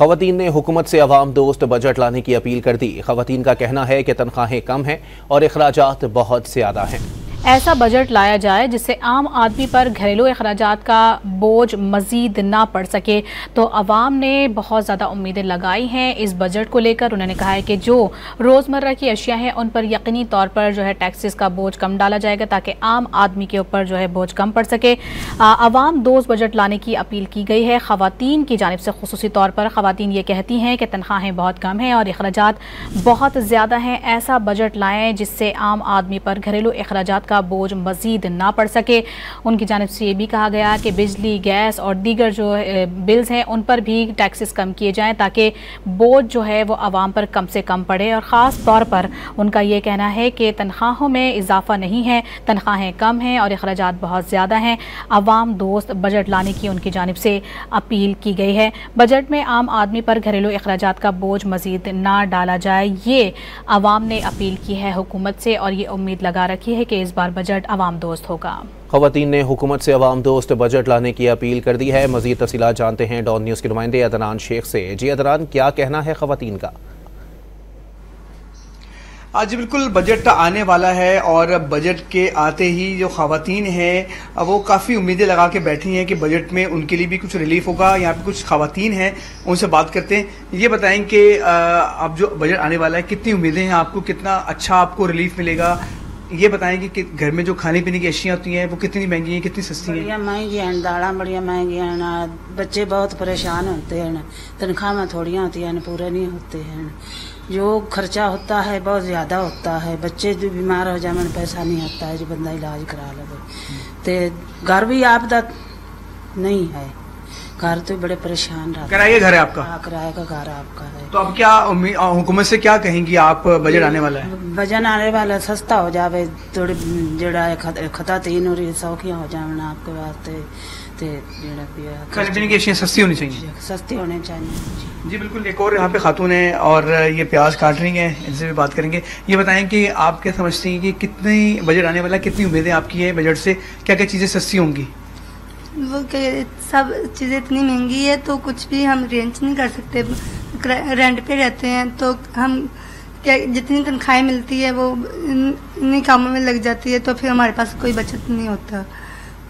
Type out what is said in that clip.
खवातीन ने हुकूमत से अवाम दोस्त बजट लाने की अपील कर दी। खवातीन का कहना है कि तनख्वाहें कम हैं और अखराजात बहुत ज़्यादा हैं। ऐसा बजट लाया जाए जिससे आम आदमी पर घरेलू अखराजात का बोझ मजीद ना पड़ सके। तो अवाम ने बहुत ज़्यादा उम्मीदें लगाई हैं इस बजट को लेकर। उन्होंने कहा है कि जो रोज़मर्रा की अशिया हैं उन पर यकीनी तौर पर जो है टैक्सेस का बोझ कम डाला जाएगा ताकि आम आदमी के ऊपर जो है बोझ कम पड़ सके। अवाम दोस्त बजट लाने की अपील की गई है। खवातीन की जानिब से खुसूसी तौर पर खवातीन ये कहती हैं कि तनख्वाहें बहुत कम हैं और अखराजात बहुत ज़्यादा हैं। ऐसा बजट लाएँ जिससे आम आदमी पर घरेलू अखराजात का बोझ मजीद ना पड़ सके। उनकी जानिब से ये भी कहा गया कि बिजली, गैस और दीगर जो बिल्स हैं उन पर भी टैक्सेस कम किए जाएं ताकि बोझ जो है वो आवाम पर कम से कम पड़े। और ख़ास तौर पर उनका ये कहना है कि तनख्वाहों में इजाफा नहीं है, तनख्वाहें कम हैं और अखराजात बहुत ज़्यादा हैं। अवाम दोस्त बजट लाने की उनकी जानिब से अपील की गई है। बजट में आम आदमी पर घरेलू अखराजात का बोझ मजीद ना डाला जाए, ये अवाम ने अपील की है हुकूमत से और ये उम्मीद लगा रखी है कि इस बार बजट अवाम दोस्त होगा। खवातीन ने हुकूमत से अवाम दोस्त बजट लाने की अपील कर दी है। मज़ीद तफ़सीलात जानते हैं डॉन न्यूज़ के नुमाइंदे अदनान शेख से। जी अदनान, क्या कहना है खवातीन का? आज बिल्कुल बजट आने वाला है और बजट के आते ही जो खवातीन हैं वो काफ़ी उम्मीदें लगा के बैठी हैं कि बजट में उनके लिए भी कुछ रिलीफ होगा। यहाँ पे कुछ खवातीन हैं, उनसे बात करते हैं। ये बताएं कि अब जो बजट आने वाला है कितनी उम्मीदें हैं आपको, कितना अच्छा आपको रिलीफ मिलेगा? ये बताएं कि घर में जो खाने पीने की अशियाँ होती हैं वो कितनी महंगी हैं, कितनी सस्ती हैं? बढ़िया महंगी हैं, दालें बढ़िया महंगी हैं, बच्चे बहुत परेशान होते हैं, तनख्वाह में थोड़ियाँ होती हैं, पूरे नहीं होते हैं, जो खर्चा होता है बहुत ज़्यादा होता है, बच्चे जो बीमार हो जाए मैंने पैसा नहीं होता है जो बंदा इलाज करा लगे। तो घर भी आपदा नहीं है, घर तो बड़े परेशान रहते। किराए का घर है आपका? हाँ, किराए का घर आपका है। तो अब क्या हुकूमत से क्या कहेंगी आप? बजट आने वाला है, बजट आने वाला सस्ता हो जाए, थोड़ी जड़ा खता तीन और सौखियाँ हो जाए आपके वास्ते। खाने पीने की अशियाँ सस्ती होनी चाहिए, सस्ती होनी चाहिए। जी बिल्कुल। एक और यहाँ पे खातून है और ये प्याज काट रही हैं, इनसे भी बात करेंगे। ये बताएं कि आप क्या समझती हैं कि कितनी बजट आने वाला, कितनी उम्मीदें आपकी है बजट से, क्या क्या चीज़ें सस्ती होंगी? वो सब चीज़ें इतनी महंगी है तो कुछ भी हम रेंज नहीं कर सकते। रेंट पे रहते हैं तो हम क्या जितनी तनख्वाहें मिलती है वो इन्हीं कामों में लग जाती है तो फिर हमारे पास कोई बचत नहीं होता।